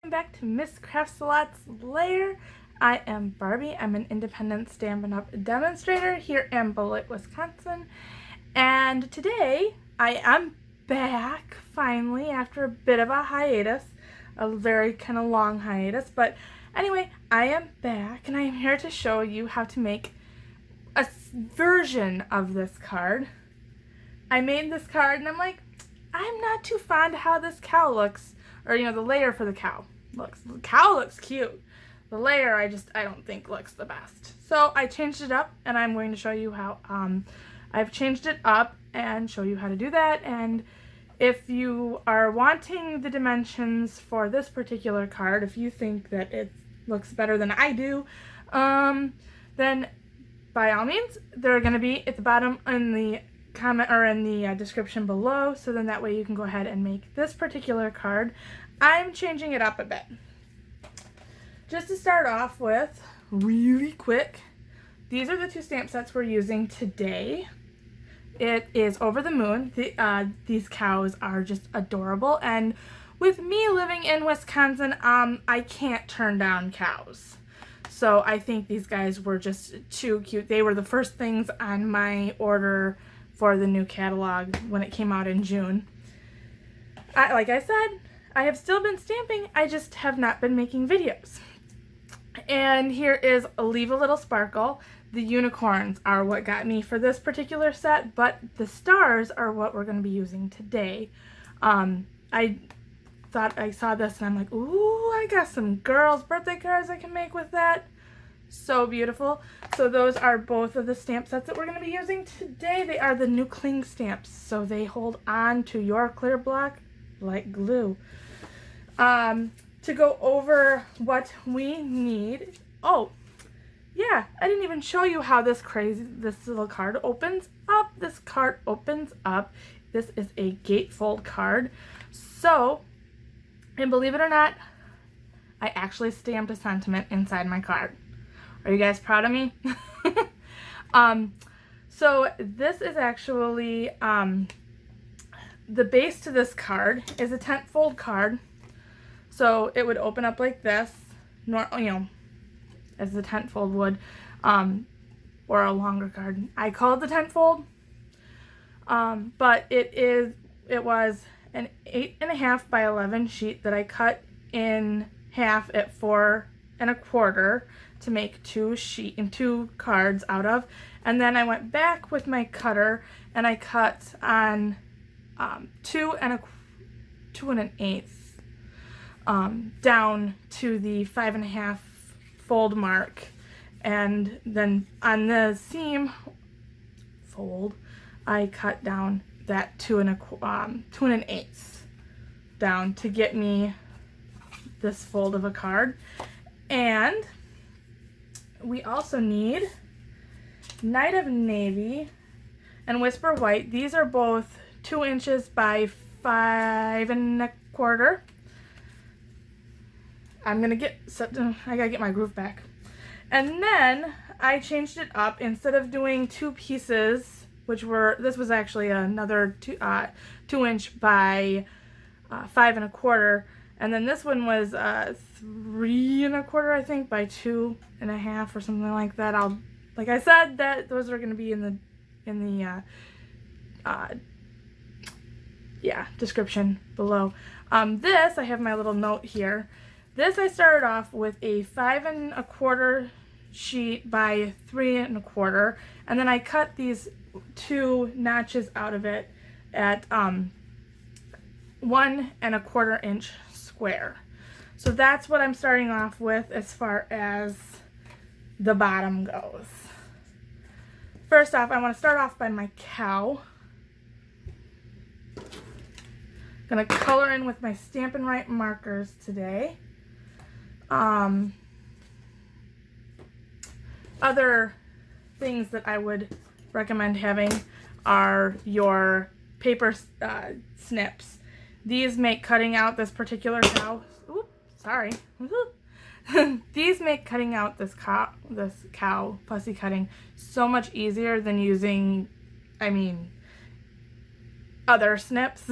back to Miss Crafts-A-Lot's Lair. I am Barbie. I'm an independent Stampin' Up! Demonstrator here in Beloit, Wisconsin. And today I am back finally after a bit of a hiatus, a very kind of long hiatus. But anyway, I am back and I am here to show you how to make a version of this card. I made this card and I'm like, I'm not too fond of how this cow looks, or the layer for the cow looks. The cow looks cute. The layer I don't think looks the best. So I changed it up and I'm going to show you how I've changed it up and show you how to do that. And if you are wanting the dimensions for this particular card, if you think that it looks better than I do, then by all means, they're going to be at the bottom in the comment or in the description below, so then that way you can go ahead and make this particular card. I'm changing it up a bit. Just to start off with, really quick, these are the two stamp sets we're using today. It is Over the Moon. These cows are just adorable, and with me living in Wisconsin, I can't turn down cows. So I think these guys were just too cute. They were the first things on my order for the new catalog when it came out in June. Like I said, I have still been stamping, I just have not been making videos. And here is Leave a Little Sparkle. The unicorns are what got me for this particular set, but the stars are what we're going to be using today. I thought I saw this and I'm like, ooh, I got some girls' birthday cards I can make with that. So beautiful. So those are both of the stamp sets that we're going to be using today. They are the new cling stamps, so they hold on to your clear block like glue. To go over what we need. Oh, yeah, I didn't even show you how this little card opens up. This card opens up. This is a gatefold card. So, and believe it or not, I actually stamped a sentiment inside my card. Are you guys proud of me? So this is actually, the base to this card is a tent fold card. So it would open up like this, as the tent fold would, or a longer card. I call it the tent fold, but it was an 8.5 by 11 sheet that I cut in half at 4 1/4 to make two cards out of, and then I went back with my cutter and I cut on 2 1/8 down to the 5 1/2 fold mark, and then on the seam fold I cut down that 2 1/8 down to get me this fold of a card. And we also need Night of Navy and Whisper White. These are both 2 inches by 5 1/4. I gotta get my groove back. And then I changed it up. Instead of doing 2 pieces, this was actually another 2 inch by 5 1/4. And then this one was 3 1/4, I think, by 2 1/2 or something like that. Like I said, those are going to be in the description below. This, I have my little note here. This I started off with a 5 1/4 sheet by 3 1/4, and then I cut these 2 notches out of it at 1 1/4 inch square. So that's what I'm starting off with as far as the bottom goes. First off, I want to start off by my cow. Gonna color in with my Stampin' Right markers today. Other things that I would recommend having are your paper snips. These make cutting out this particular cow. Oops, sorry. These make cutting out this cow fussy cutting so much easier than using, other snips.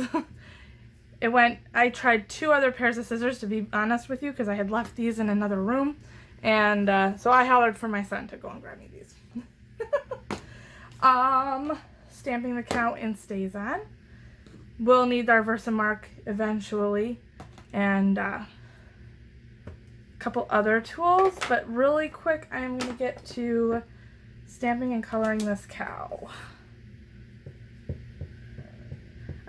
I tried 2 other pairs of scissors, to be honest with you, because I had left these in another room. And so I hollered for my son to go and grab me these. Stamping the cow in StazOn. We'll need our Versamark eventually. And a couple other tools. But really quick, I'm going to get to stamping and coloring this cow.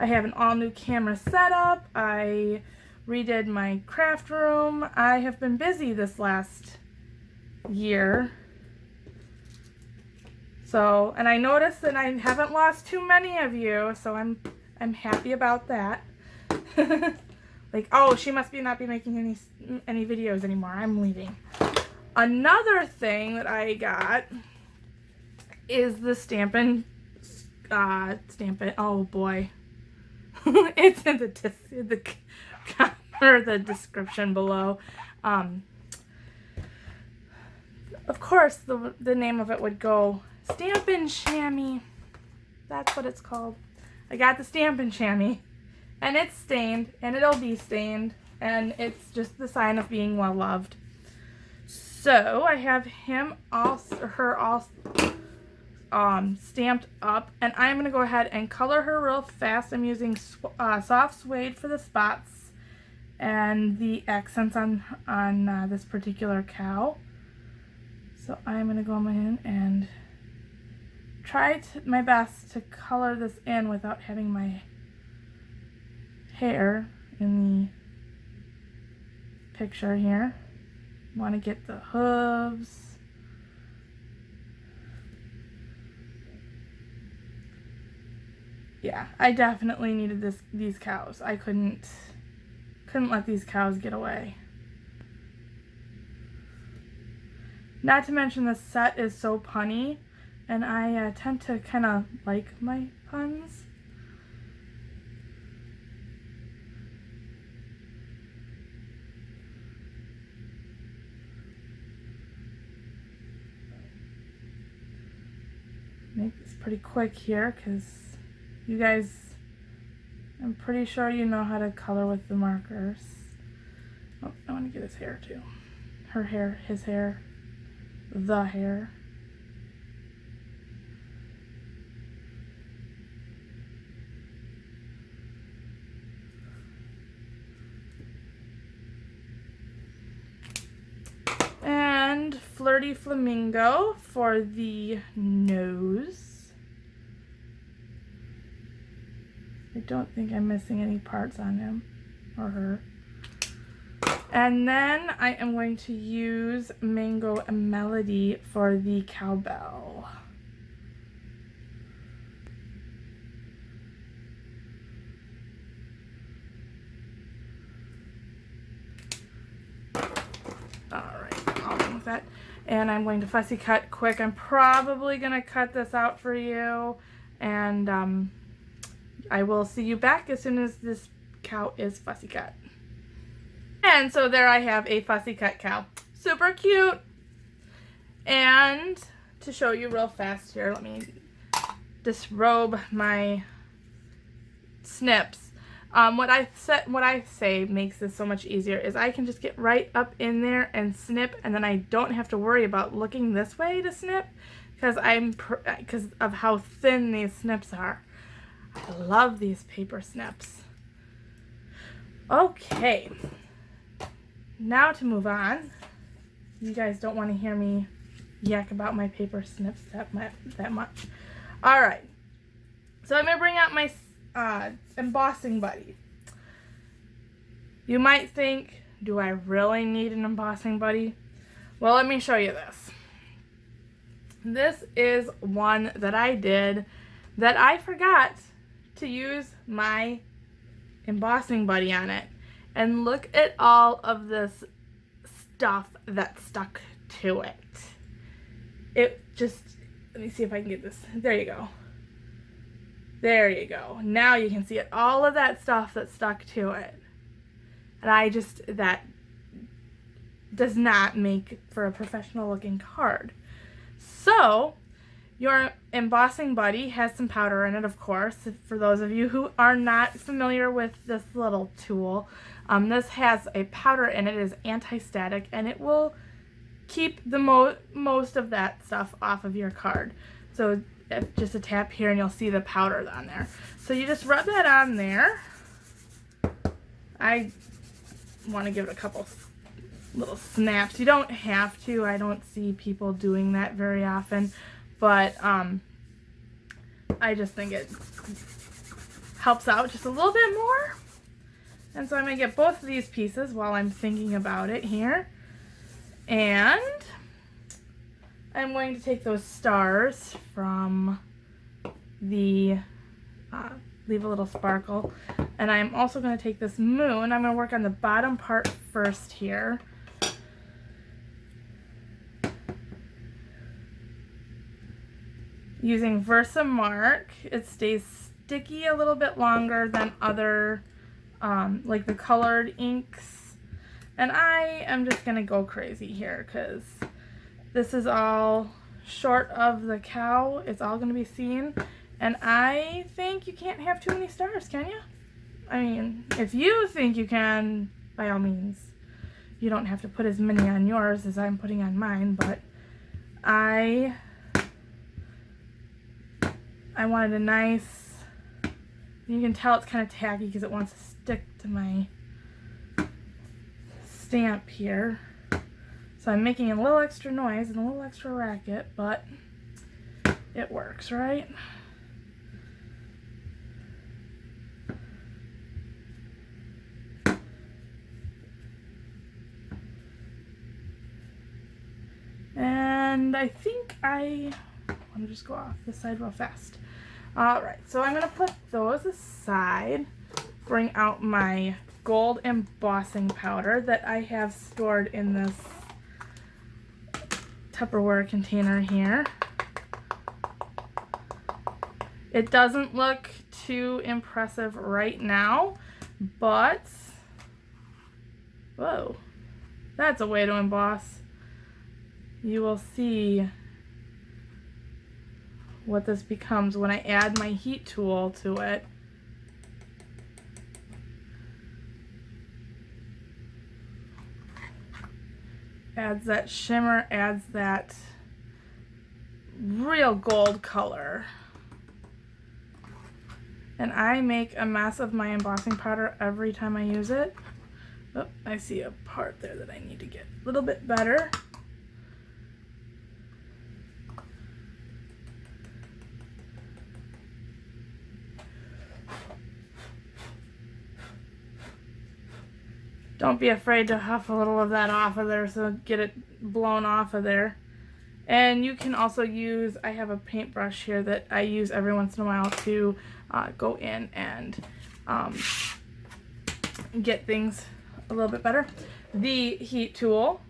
I have an all-new camera setup. I redid my craft room. I have been busy this last year. So, and I noticed that I haven't lost too many of you, so I'm happy about that. Like, oh, she must not be making any videos anymore. I'm leaving. Another thing that I got is the Stampin'. Oh boy. It's in the description below. Of course, the name of it would go Stampin' Chamois. That's what it's called. I got the Stampin' Chamois, and it's stained, and it'll be stained, and it's just the sign of being well loved. So I have her all stamped up, and I'm going to go ahead and color her real fast. I'm using soft suede for the spots and the accents on this particular cow. So I'm going to go in and try my best to color this in without having my hair in the picture here. Want to get the hooves. Yeah, I definitely needed these cows. I couldn't let these cows get away. Not to mention the set is so punny, and I tend to kind of like my puns. Make this pretty quick here, because you guys, I'm pretty sure you know how to color with the markers. Oh, I want to get his hair too. Her hair, his hair, the hair. And Flirty Flamingo for the nose. I don't think I'm missing any parts on him or her. And then I am going to use Mango Melody for the cowbell. Alright, all done with that. And I'm going to fussy cut quick. I'm probably going to cut this out for you. And I will see you back as soon as this cow is fussy cut. And so there I have a fussy cut cow. Super cute. And to show you real fast here, let me disrobe my snips. What I say makes this so much easier is I can just get right up in there and snip, and then I don't have to worry about looking this way to snip because of how thin these snips are. I love these paper snips. Okay, now to move on. You guys don't want to hear me yak about my paper snips that much. All right, so I'm gonna bring out my embossing buddy. You might think, do I really need an embossing buddy? Well, let me show you this. This is one that I did that I forgot to use my embossing buddy on it. And look at all of this stuff that stuck to it. It just, let me see if I can get this. There you go. There you go. Now you can see it. All of that stuff that stuck to it. And that does not make for a professional looking card. So, Your embossing buddy has some powder in it, of course. For those of you who are not familiar with this little tool, this has a powder in it. It is anti-static, and it will keep the most of that stuff off of your card. So just a tap here and you'll see the powder on there. So you just rub that on there. I want to give it a couple little snaps. You don't have to. I don't see people doing that very often, but I just think it helps out just a little bit more. And so I'm going to get both of these pieces while I'm thinking about it here. And I'm going to take those stars from the Leave a Little Sparkle, and I'm also going to take this moon. I'm going to work on the bottom part first here. Using Versamark, it stays sticky a little bit longer than other, like the colored inks. And I am just going to go crazy here because this is all short of the cow. It's all going to be seen. And I think you can't have too many stars, can you? I mean, if you think you can, by all means. You don't have to put as many on yours as I'm putting on mine, but I wanted a nice, you can tell it's kind of tacky because it wants to stick to my stamp here. So I'm making a little extra noise and a little extra racket, but it works, right? And I think I want to just go off this side real fast. Alright, so I'm going to put those aside, bring out my gold embossing powder that I have stored in this Tupperware container here. It doesn't look too impressive right now, but whoa, that's a way to emboss. You will see what this becomes when I add my heat tool to it. Adds that shimmer, adds that real gold color. And I make a mess of my embossing powder every time I use it. Oh, I see a part there that I need to get a little bit better. Don't be afraid to huff a little of that off of there, so get it blown off of there. And you can also use, I have a paintbrush here that I use every once in a while to go in and get things a little bit better. The heat tool,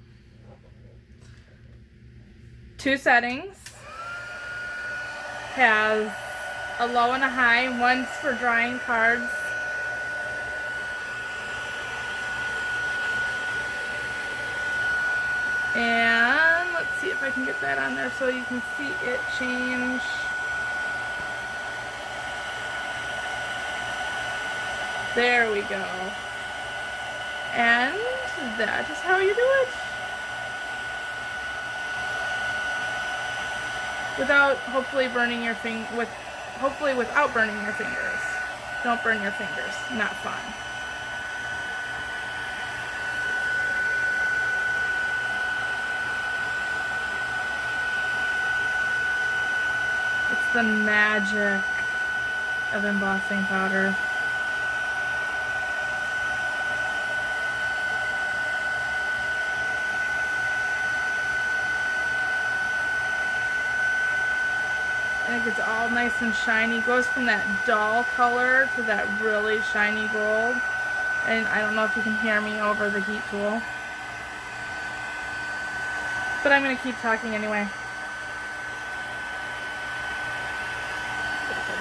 2 settings, has a low and a high. One's for drying cards. And let's see if I can get that on there so you can see it change. There we go. And that is how you do it. Without hopefully burning your hopefully without burning your fingers. Don't burn your fingers. Not fun. It's the magic of embossing powder. I think it's all nice and shiny. Goes from that dull color to that really shiny gold. And I don't know if you can hear me over the heat tool. But I'm going to keep talking anyway.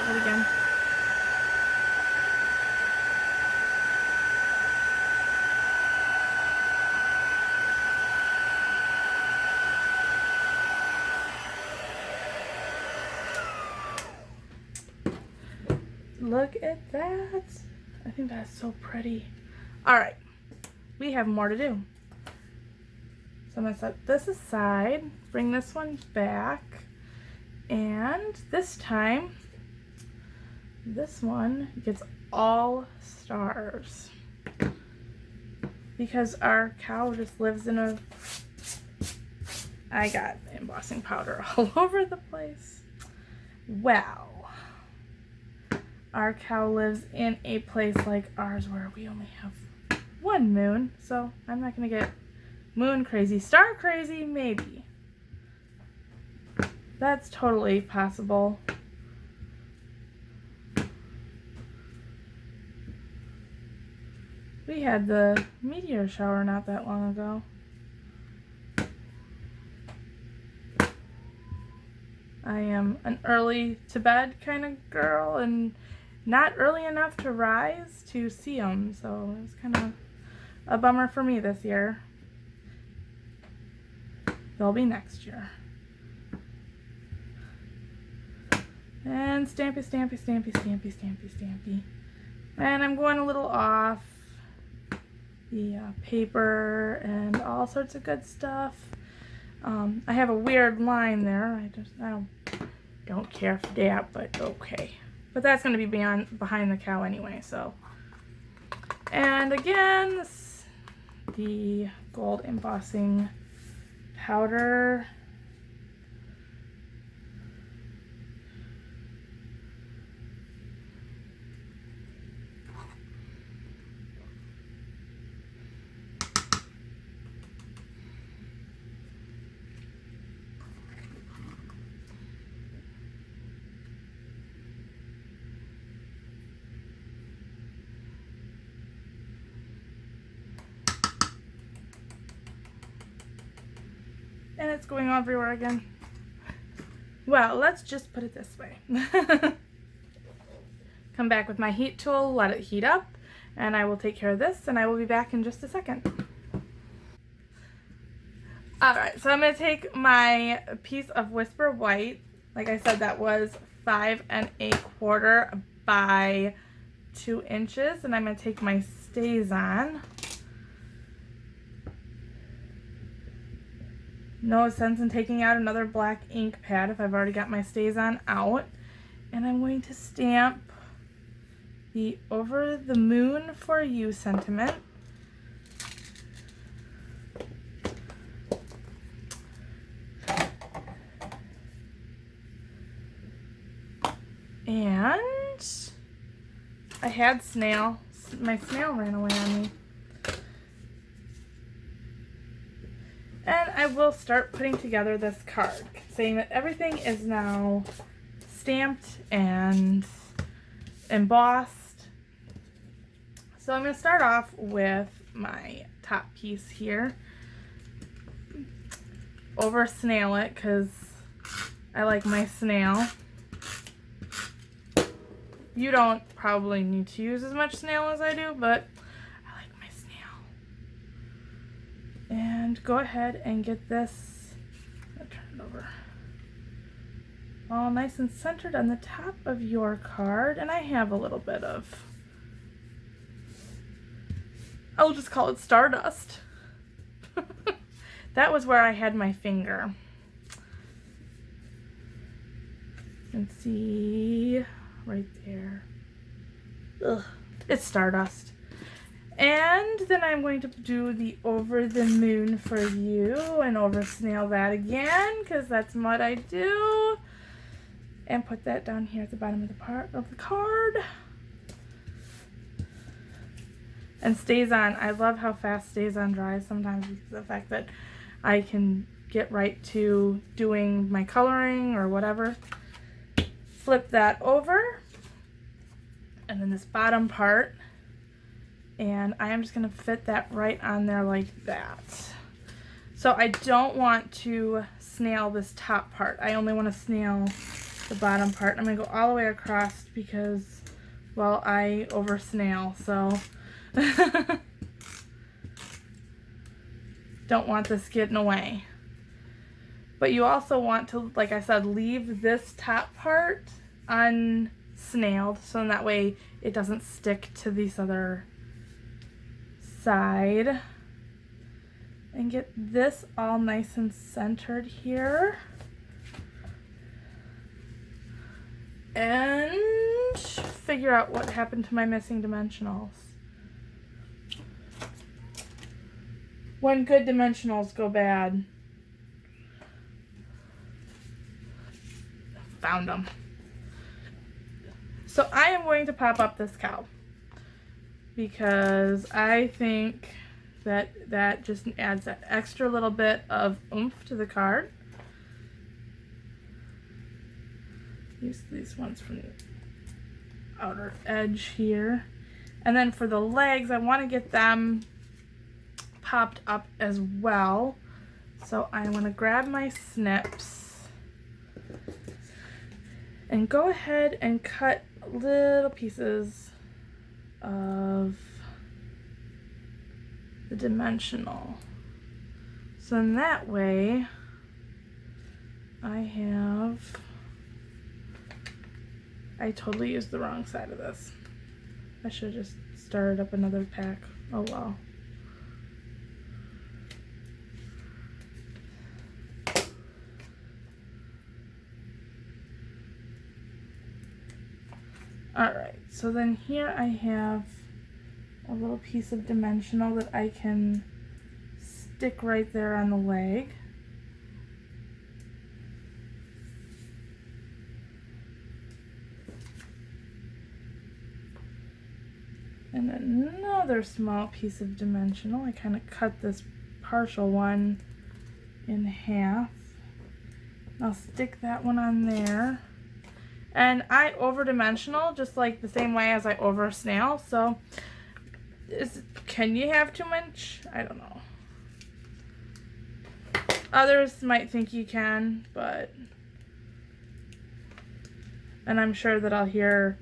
Do it again. look at that. I think that's so pretty. All right, we have more to do. So I'm gonna set this aside, bring this one back, and this time, this one gets all stars. Because our cow just lives in a... I got embossing powder all over the place. Well, our cow lives in a place like ours where we only have one moon, so I'm not gonna get moon crazy. Star crazy, maybe. That's totally possible. We had the meteor shower not that long ago. I am an early to bed kind of girl and not early enough to rise to see them, so it was kind of a bummer for me this year. They'll be next year. And stampy, stampy, stampy, stampy, stampy, stampy. And I'm going a little off the paper and all sorts of good stuff. I have a weird line there. I don't care for that, but okay. But that's going to be behind the cow anyway, so. And again, the gold embossing powder. And it's going everywhere again. Well, let's just put it this way. Come back with my heat tool, let it heat up, and I will take care of this, and I will be back in just a second. Alright, so I'm going to take my piece of Whisper White. Like I said, that was 5 1/4 by 2 inches, and I'm going to take my StazOn. No sense in taking out another black ink pad if I've already got my StazOn out. And I'm going to stamp the "Over the Moon for You" sentiment. And I had my snail ran away on me. And I will start putting together this card, saying that everything is now stamped and embossed. So I'm going to start off with my top piece here. Over snail it because I like my snail. You don't probably need to use as much snail as I do, but I like my snail. And go ahead and get this, I'll turn it over, all nice and centered on the top of your card. And I have a little bit of, I'll just call it stardust. That was where I had my finger. You can see right there. Ugh, it's stardust. And then I'm going to do the "Over the Moon for You" and over snail that again, because that's what I do. And put that down here at the bottom of the part of the card. And StazOn, I love how fast StazOn dries sometimes because of the fact that I can get right to doing my coloring or whatever. Flip that over. And then this bottom part. And I am just going to fit that right on there like that. So I don't want to snail this top part. I only want to snail the bottom part. I'm going to go all the way across because, well, I over snail. So don't want this getting away. But you also want to, like I said, leave this top part snailed, so in that way it doesn't stick to this other side. And get this all nice and centered here. And figure out what happened to my missing dimensionals. When good dimensionals go bad. Found them. So I am going to pop up this cow because I think that just adds that extra little bit of oomph to the card. Use these ones from the outer edge here. And then for the legs, I want to get them popped up as well. So I want to grab my snips and go ahead and cut little pieces of the dimensional. So in that way, I totally used the wrong side of this. I should have just started up another pack. Oh well. Alright, so then here I have a little piece of dimensional that I can stick right there on the leg. And another small piece of dimensional. I kind of cut this partial one in half. I'll stick that one on there. And I over dimensional just like the same way as I over snail. So can you have too much? I don't know. Others might think you can, but and I'm sure that I'll hear,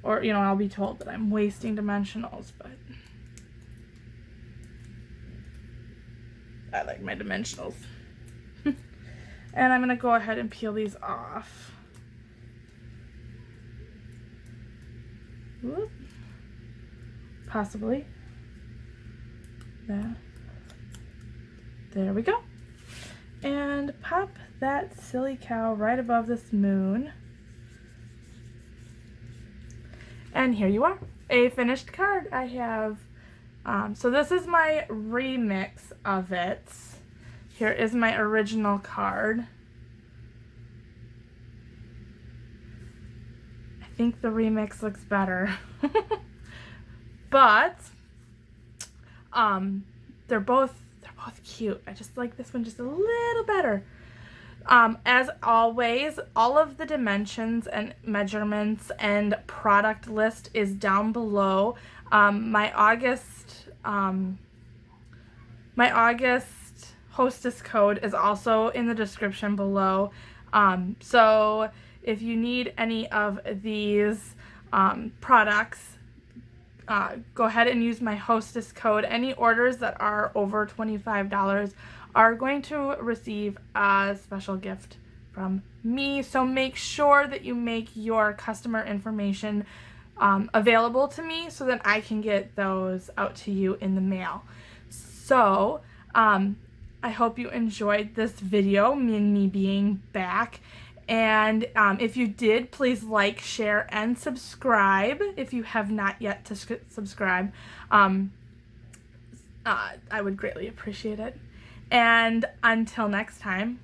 or I'll be told that I'm wasting dimensionals, but I like my dimensionals. And I'm going to go ahead and peel these off. Whoop. Possibly. There we go. And pop that silly cow right above this moon. And here you are, a finished card. I have, so this is my remix of it. Here is my original card. I think the remix looks better. But they're both cute. I just like this one just a little better. As always, all of the dimensions and measurements and product list is down below. My August hostess code is also in the description below. So if you need any of these products, go ahead and use my hostess code. Any orders that are over $25 are going to receive a special gift from me. So make sure that you make your customer information available to me so that I can get those out to you in the mail. So I hope you enjoyed this video, me being back. And if you did, please like, share, and subscribe if you have not yet to subscribe. I would greatly appreciate it. And until next time,